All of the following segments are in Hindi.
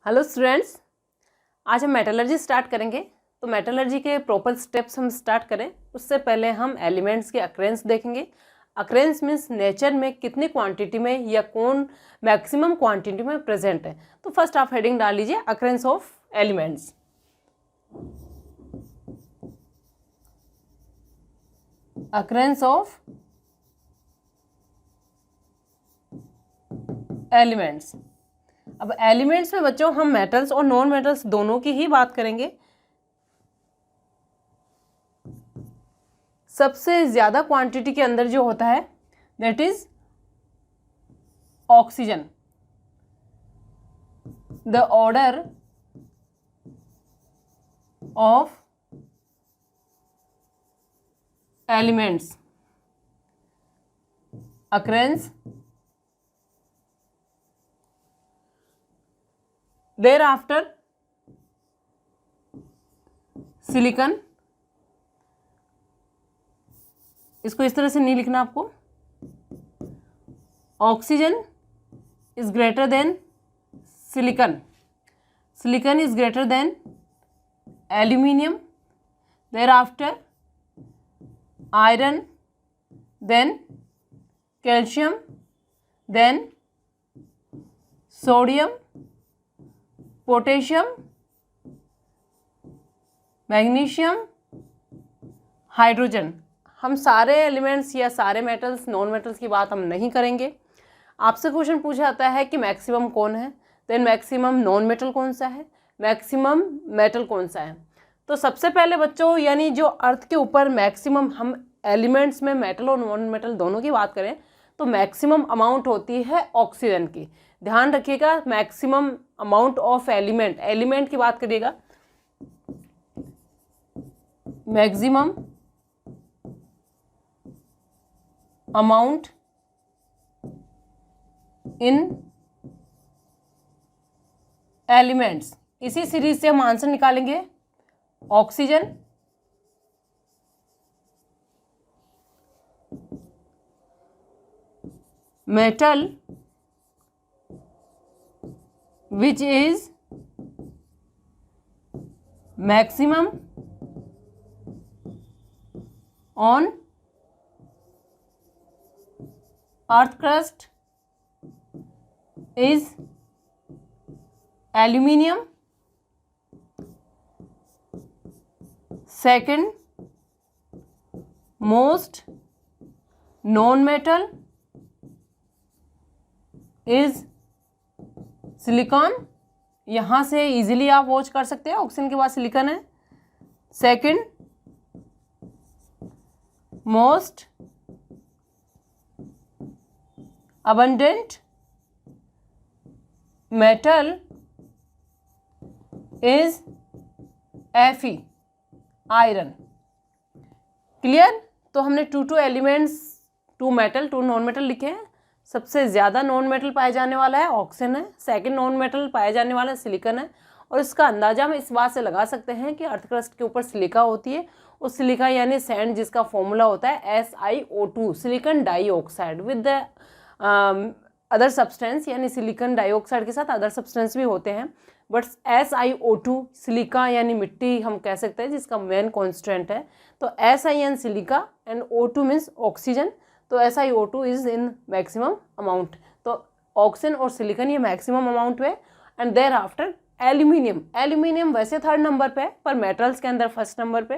हेलो स्टूडेंट्स, आज हम मेटलर्जी स्टार्ट करेंगे। तो मेटलर्जी के प्रॉपर स्टेप्स हम स्टार्ट करें उससे पहले हम एलिमेंट्स के अक्रेंस देखेंगे। अक्रेंस मीन्स नेचर में कितनी क्वांटिटी में या कौन मैक्सिमम क्वांटिटी में प्रेजेंट है। तो फर्स्ट आप हेडिंग डाल लीजिए occurrence of elements. Occurrence of elements. अब एलिमेंट्स में बच्चों हम मेटल्स और नॉन मेटल्स दोनों की ही बात करेंगे। सबसे ज्यादा क्वांटिटी के अंदर जो होता है that is oxygen. The order of elements occurrence thereafter silicon. इसको इस तरह से नहीं लिखना आपको। Oxygen is greater than silicon, silicon is greater than aluminium, thereafter iron, then calcium, then sodium, potassium, magnesium, hydrogen. हम सारे एलिमेंट्स या सारे मेटल्स नॉन मेटल्स की बात हम नहीं करेंगे। आपसे क्वेश्चन पूछा जाता है कि मैक्सिमम कौन है, देन मैक्सिमम नॉन मेटल कौन सा है, मैक्सिमम मेटल कौन सा है। तो सबसे पहले बच्चों यानी जो अर्थ के ऊपर मैक्सिमम हम एलिमेंट्स में मेटल और नॉन मेटल दोनों की बात करें तो मैक्सिमम अमाउंट होती है ऑक्सीजन की। ध्यान रखिएगा, maximum amount of element, element की बात करिएगा। मैक्सिमम अमाउंट इन एलिमेंट्स, इसी सीरीज से हम आंसर निकालेंगे। Oxygen, metal which is maximum on earth crust is aluminium. Second most non-metal is silicon. यहाँ से इजीली आप वॉच कर सकते हैं, ऑक्सीजन के बाद सिलिकॉन है। Second most abundant metal is Fe, iron. Clear? तो हमने two elements, two metal two non metal लिखे हैं। सबसे ज़्यादा नॉन मेटल पाया जाने वाला है ऑक्सीजन है, सेकंड नॉन मेटल पाया जाने वाला है सिलिकॉन है। और इसका अंदाजा हम इस बात से लगा सकते हैं कि अर्थ क्रस्ट के ऊपर सिलिका होती है, उस सिलिका यानी सैंड जिसका फॉर्मूला होता है SiO2, silicon dioxide with the other substance, यानी सिलिकॉन डाइऑक्साइड के साथ अदर सब्सटेंस भी होते हैं। बट SiO2 सिलिका यानी मिट्टी हम कह सकते हैं जिसका मेन कॉन्स्टेंट है। तो Si silica and O2 means oxygen. तो SiO2 is in maximum amount. तो ऑक्सीजन और सिलिकॉन ये मैक्सिमम अमाउंट है। And thereafter aluminium, aluminium वैसे थर्ड नंबर पे है पर मेटल्स के अंदर फर्स्ट नंबर पे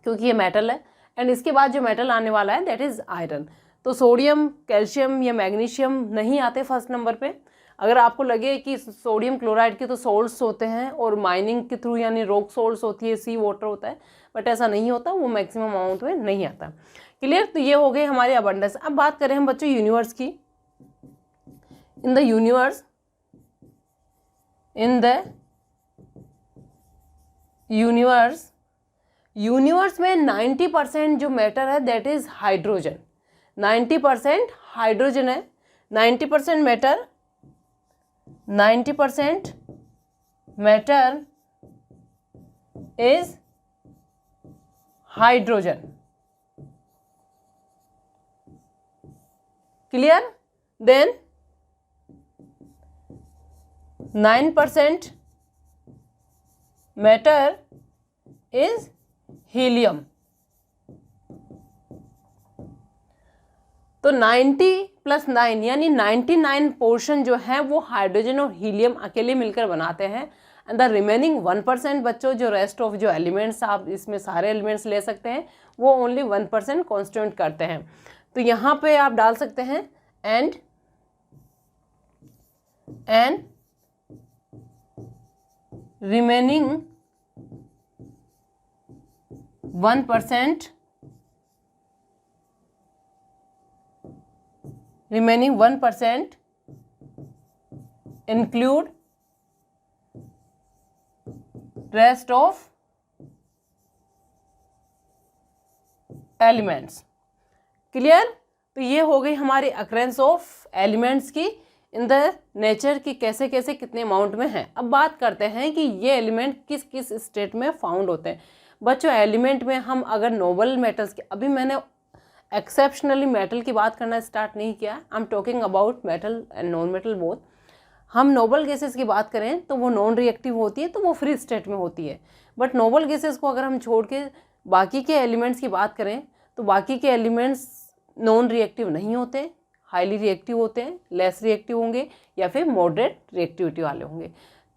क्योंकि ये मेटल है। एंड इसके बाद जो मेटल आने वाला है दैट इज आयरन। तो सोडियम, कैल्शियम या मैग्नीशियम नहीं आते फर्स्ट नंबर पे। अगर आपको लगे कि सोडियम क्लोराइड के तो सोल्ट्स होते हैं और माइनिंग के थ्रू यानी रॉक सोल्ट्स होती है, सी वाटर होता है, बट ऐसा नहीं होता, वो मैक्सिमम अमाउंट में नहीं आता। क्लियर? तो ये हो गए हमारे अबंडेंस। अब बात करें हम बच्चों यूनिवर्स की। In the universe, in the universe, universe में 90% जो मैटर है दैट इज हाइड्रोजन। 90% हाइड्रोजन है, 90% matter, 90% matter is hydrogen. Clear? Then 9% matter is helium. तो 90 + 9 यानी 99% जो है वो हाइड्रोजन और हीलियम अकेले मिलकर बनाते हैं। एंड द रिमेनिंग 1% बच्चों, जो रेस्ट ऑफ जो एलिमेंट्स, आप इसमें सारे एलिमेंट्स ले सकते हैं, वो ओनली 1% कॉन्स्टिट्यूट करते हैं। तो यहाँ पे आप डाल सकते हैं and remaining 1% include rest of elements। Clear? तो ये हो गई हमारी अक्रेंस ऑफ एलिमेंट्स की इन द नेचर की, कैसे कैसे कितने अमाउंट में है। अब बात करते हैं कि ये एलिमेंट किस किस स्टेट में फाउंड होते हैं। बच्चों एलिमेंट में हम अगर नोबल मेटल्स की, अभी मैंने एक्सेप्शनली मेटल की बात करना स्टार्ट नहीं किया, I am talking about metal and non metal both. हम नोबल गैसेस की बात करें तो वो नॉन रिएक्टिव होती है, तो वो फ्री स्टेट में होती है। बट नोबल गैसेस को अगर हम छोड़ के बाकी के एलिमेंट्स की बात करें तो बाकी के एलिमेंट्स नॉन रिएक्टिव नहीं होते, हाईली रिएक्टिव होते हैं, लेस रिएक्टिव होंगे या फिर मॉडरेट रिएक्टिविटी वाले होंगे।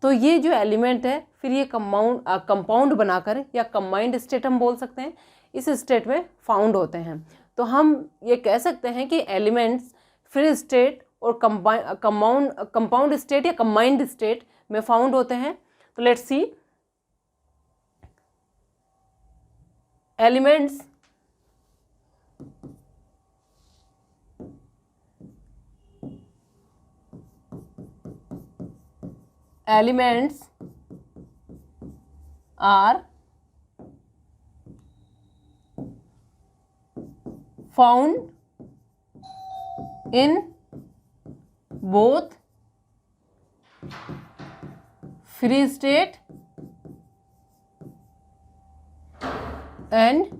तो ये जो एलिमेंट है फिर ये कंपाउंड बनाकर या कंबाइंड स्टेट हम बोल सकते हैं, इस स्टेट में फाउंड होते हैं। तो हम ये कह सकते हैं कि एलिमेंट्स फ्री स्टेट और कंपाउंड स्टेट या कंबाइंड स्टेट में फाउंड होते हैं। तो let's see elements are found in both free state and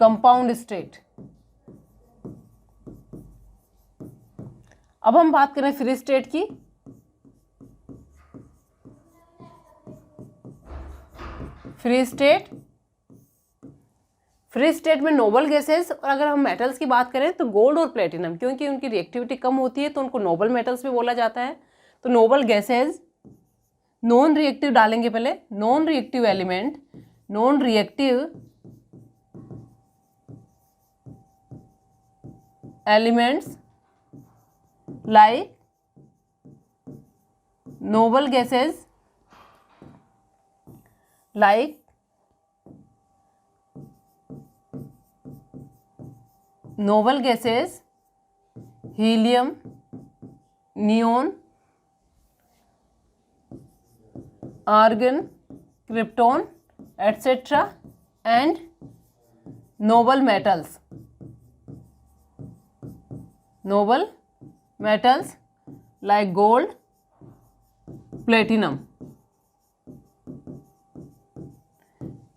compound state. अब हम बात करें फ्री स्टेट की। फ्री स्टेट में नोबल गैसेस, और अगर हम मेटल्स की बात करें तो गोल्ड और प्लेटिनम, क्योंकि उनकी रिएक्टिविटी कम होती है तो उनको नोबल मेटल्स भी बोला जाता है। तो नोबल गैसेस नॉन रिएक्टिव डालेंगे पहले, non reactive element, non reactive elements like noble gases like helium, neon, argon, krypton, etc. and noble metals like gold, platinum।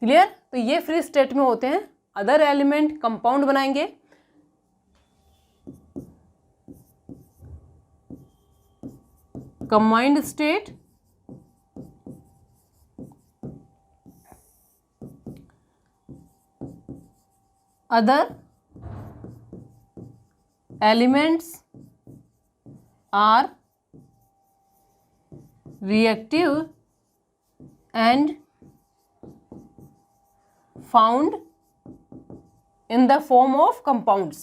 Clear? तो ये फ्री स्टेट में होते हैं। अदर एलिमेंट कंपाउंड बनाएंगे। Combined state, other elements are reactive and found in the form of compounds,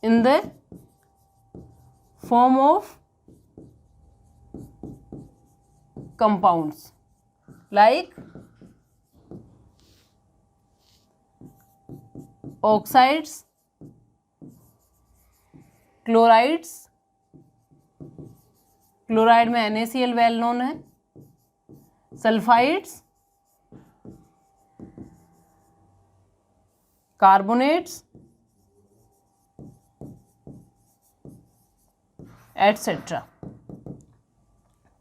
in the form of compounds like oxides, chlorides, chloride में NaCl वेल नोन है, सल्फाइड्स, कार्बोनेट्स एटसेट्रा।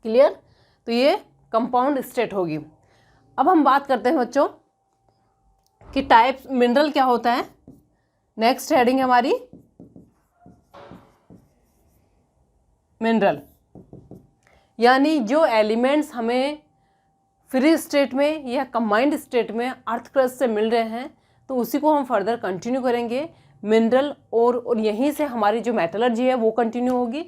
क्लियर? तो ये कंपाउंड स्टेट होगी। अब हम बात करते हैं बच्चों कि टाइप मिनरल क्या होता है। नेक्स्ट हेडिंग है हमारी मिनरल, यानी जो एलिमेंट्स हमें फ्री स्टेट में या कंबाइंड स्टेट में अर्थ क्रस्ट से मिल रहे हैं, तो उसी को हम फर्दर कंटिन्यू करेंगे मिनरल, और यहीं से हमारी जो मेटलर्जी है वो कंटिन्यू होगी।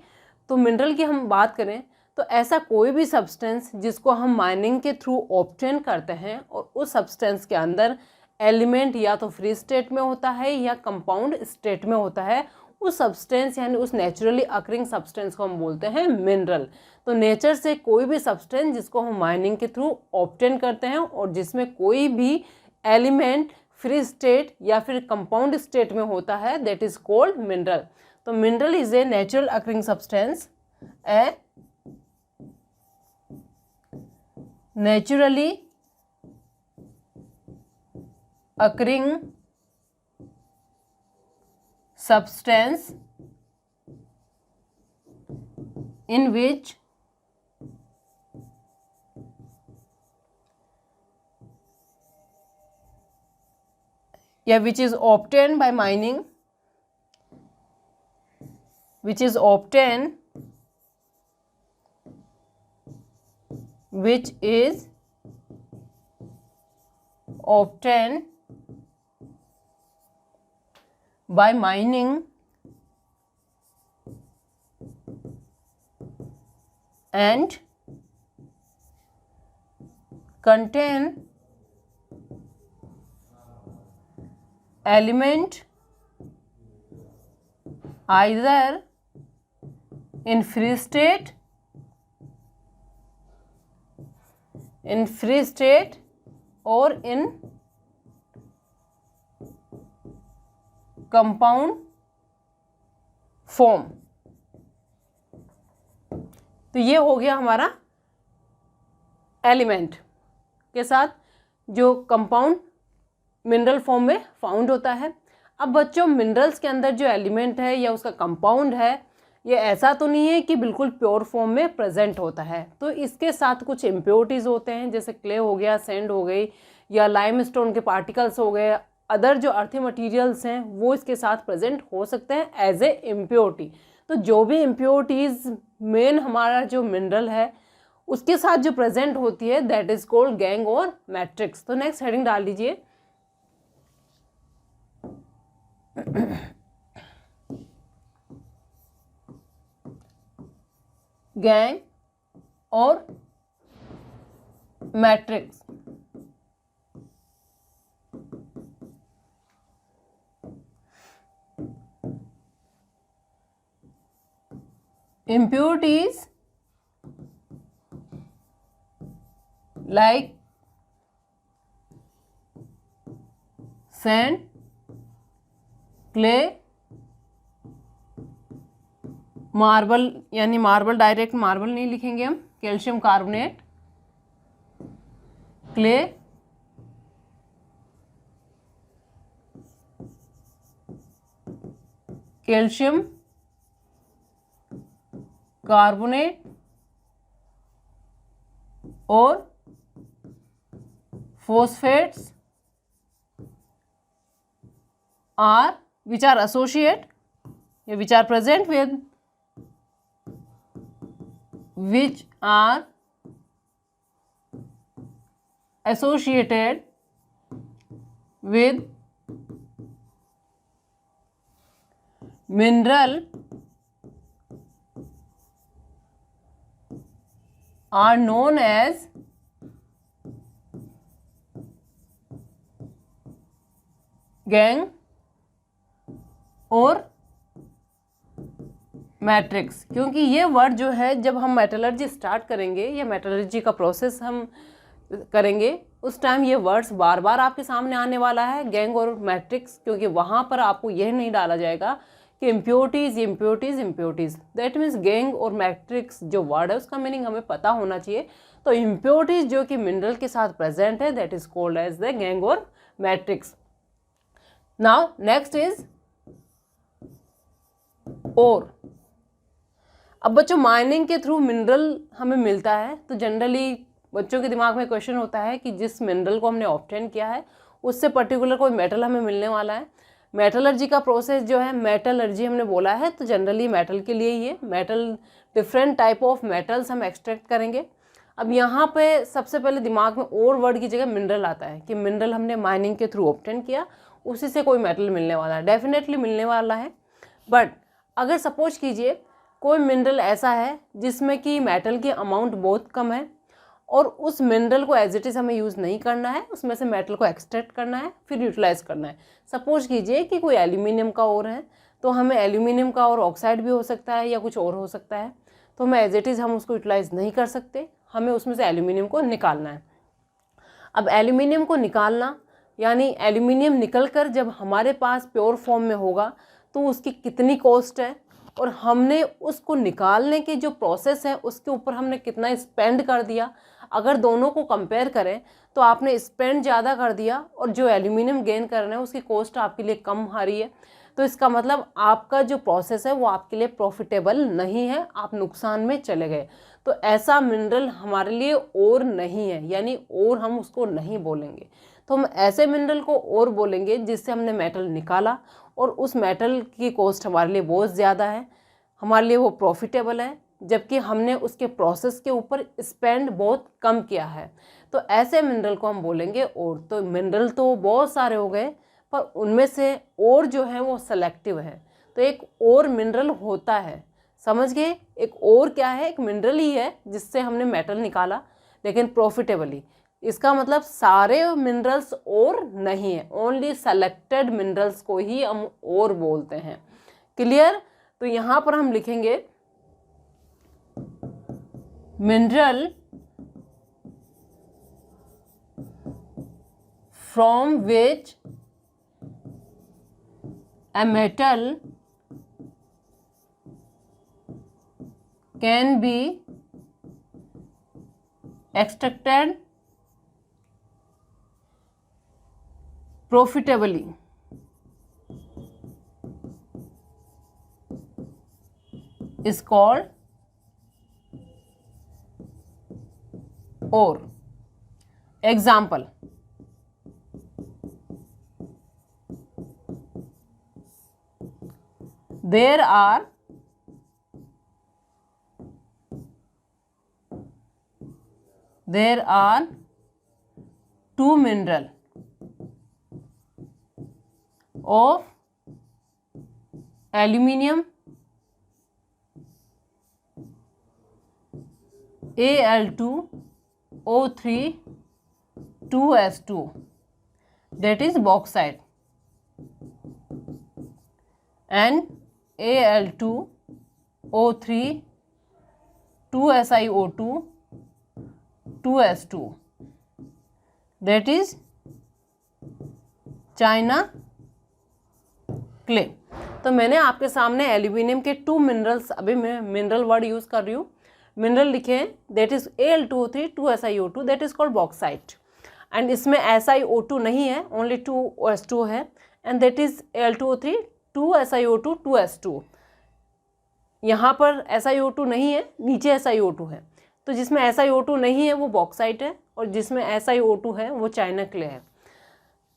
तो मिनरल की हम बात करें तो ऐसा कोई भी सब्सटेंस जिसको हम माइनिंग के थ्रू ऑब्टेन करते हैं और उस सब्सटेंस के अंदर एलिमेंट या तो फ्री स्टेट में होता है या कंपाउंड स्टेट में होता है, उस सब्सटेंस यानी उस नेचुरली अकरिंग सब्सटेंस को हम बोलते हैं मिनरल। तो नेचर से कोई भी सब्सटेंस जिसको हम माइनिंग के थ्रू ऑब्टेन करते हैं और जिसमें कोई भी एलिमेंट फ्री स्टेट या फिर कंपाउंड स्टेट में होता है, दैट इज कॉल्ड मिनरल। तो mineral is a natural occurring substance, A naturally occurring substance in which which is obtained by mining, which is obtained by mining and contain element either in free state or in compound form. तो ये हो गया हमारा एलिमेंट के साथ जो कंपाउंड मिनरल फॉर्म में फाउंड होता है। अब बच्चों मिनरल्स के अंदर जो एलिमेंट है या उसका कंपाउंड है, ये ऐसा तो नहीं है कि बिल्कुल प्योर फॉर्म में प्रेजेंट होता है, तो इसके साथ कुछ इम्प्योरिटीज़ होते हैं, जैसे क्ले हो गया, सैंड हो गई, या लाइमस्टोन के पार्टिकल्स हो गए, अदर जो अर्थी मटेरियल्स हैं वो इसके साथ प्रेजेंट हो सकते हैं एज ए इम्प्योरिटी। तो जो भी इम्प्योरिटीज़ मेन हमारा जो मिनरल है उसके साथ जो प्रेजेंट होती है, दैट इज कॉल्ड गैंग और मैट्रिक्स। तो नेक्स्ट हेडिंग डाल दीजिए गैंग और matrix. Impurities like sand, clay, marble, यानी मार्बल डायरेक्ट मार्बल नहीं लिखेंगे हम, calcium carbonate, clay, calcium carbonate और phosphates are which are associate या which are present with which are associated with mineral are known as gang और मैट्रिक्स। क्योंकि ये वर्ड जो है जब हम मेटलर्जी स्टार्ट करेंगे या मेटलर्जी का प्रोसेस हम करेंगे उस टाइम ये वर्ड्स बार बार आपके सामने आने वाला है, गैंग और मैट्रिक्स, क्योंकि वहाँ पर आपको यह नहीं डाला जाएगा कि impurities impurities impurities, that means gang और मैट्रिक्स जो वर्ड है उसका मीनिंग हमें पता होना चाहिए। तो इम्प्योरिटीज़ जो कि मिनरल के साथ प्रेजेंट है that is called as the gangue और matrix. Now next is ore. अब बच्चों माइनिंग के थ्रू मिनरल हमें मिलता है, तो जनरली बच्चों के दिमाग में क्वेश्चन होता है कि जिस मिनरल को हमने ऑब्टेन किया है उससे पर्टिकुलर कोई मेटल हमें मिलने वाला है। मेटलर्जी का प्रोसेस जो है, मेटलर्जी हमने बोला है तो जनरली मेटल के लिए ही है। Metal, different type of metals हम एक्सट्रैक्ट करेंगे। अब यहाँ पे सबसे पहले दिमाग में और वर्ड की जगह मिनरल आता है कि मिनरल हमने माइनिंग के थ्रू ऑब्टेन किया, उसी से कोई मेटल मिलने वाला है, डेफिनेटली मिलने वाला है। बट अगर सपोज कीजिए कोई मिनरल ऐसा है जिसमें कि मेटल की अमाउंट बहुत कम है और उस मिनरल को एज इट इज़ हमें यूज़ नहीं करना है, उसमें से मेटल को एक्सट्रैक्ट करना है, फिर यूटिलाइज करना है। सपोज कीजिए कि कोई एल्यूमिनियम का ओर है, तो हमें एल्यूमिनियम का और ऑक्साइड भी हो सकता है या कुछ और हो सकता है, तो हमें एज इट इज़ हम उसको यूटिलाइज नहीं कर सकते, हमें उसमें से एल्यूमिनियम को निकालना है। अब एल्यूमिनियम को निकालना यानी एल्यूमिनियम निकल कर जब हमारे पास प्योर फॉर्म में होगा तो उसकी कितनी कॉस्ट है, और हमने उसको निकालने की जो प्रोसेस है उसके ऊपर हमने कितना स्पेंड कर दिया। अगर दोनों को कंपेयर करें तो आपने स्पेंड ज़्यादा कर दिया और जो एल्यूमिनियम गेन कर रहे हैं उसकी कॉस्ट आपके लिए कम आ रही है, तो इसका मतलब आपका जो प्रोसेस है वो आपके लिए प्रॉफिटेबल नहीं है, आप नुकसान में चले गए। तो ऐसा मिनरल हमारे लिए और नहीं है, यानी और हम उसको नहीं बोलेंगे। तो हम ऐसे मिनरल को और बोलेंगे जिससे हमने मेटल निकाला और उस मेटल की कॉस्ट हमारे लिए बहुत ज़्यादा है, हमारे लिए वो प्रॉफिटेबल है, जबकि हमने उसके प्रोसेस के ऊपर स्पेंड बहुत कम किया है। तो ऐसे मिनरल को हम बोलेंगे और। तो मिनरल तो बहुत सारे हो गए, पर उनमें से और जो है वो सेलेक्टिव है। तो एक और मिनरल होता है, समझ गए? एक और क्या है? एक मिनरल ही है जिससे हमने मेटल निकाला, लेकिन प्रॉफिटेबली। इसका मतलब सारे मिनरल्स और नहीं है, ओनली सेलेक्टेड मिनरल्स को ही हम और बोलते हैं। क्लियर? तो यहाँ पर हम लिखेंगे mineral from which a metal can be extracted profitably is called ore. Example: there are two mineral of aluminium Al2O3 2s2, that is bauxite, and Al2O3 2SiO2 2s2, that is China clay. तो मैंने आपके सामने एल्यूमिनियम के टू मिनरल्स, अभी मैं मिनरल वर्ड यूज़ कर रही हूँ, मिनरल लिखे हैं, that is Al2O3 2SiO2, that is called bauxite. And इसमें SiO2 नहीं है, ओनली 2s2 है, and that is Al2O3 2SiO2 2s2। यहाँ पर SiO2 नहीं है, नीचे SiO2 है, तो जिसमें SiO2 नहीं है वो बॉक्साइट है और जिसमें SiO2 है वो चाइना क्ले है।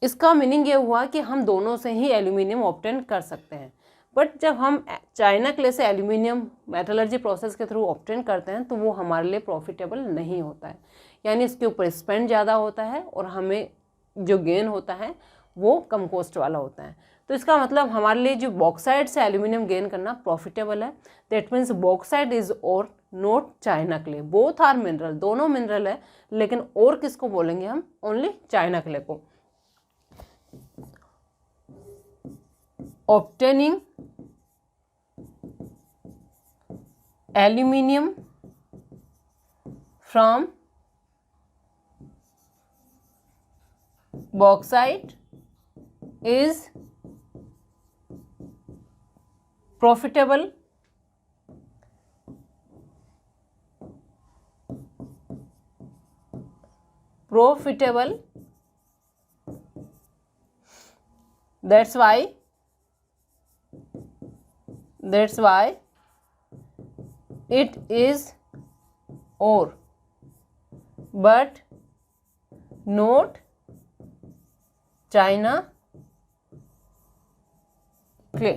इसका मीनिंग ये हुआ कि हम दोनों से ही एल्यूमिनियम ऑब्टेन कर सकते हैं, बट जब हम चाइना क्ले से एल्यूमिनियम मेटलर्जी प्रोसेस के थ्रू ऑब्टेन करते हैं तो वो हमारे लिए प्रॉफिटेबल नहीं होता है, यानी इसके ऊपर स्पेंड ज़्यादा होता है और हमें जो गेन होता है वो कम कॉस्ट वाला होता है। तो इसका मतलब हमारे लिए जो बॉक्साइट से एल्यूमिनियम गेन करना प्रॉफिटेबल है। That means bauxite is ore not china clay, both are mineral, दोनों मिनरल है, लेकिन और किसको बोलेंगे हम? ओनली चाइना क्ले को। obtaining aluminium from bauxite is profitable that's why it is ore, but not China, clay.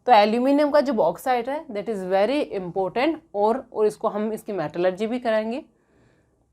तो एल्यूमिनियम का जो बॉक्साइट है दैट इज़ वेरी इंपॉर्टेंट, और इसको हम इसकी मेटलर्जी भी कराएंगे।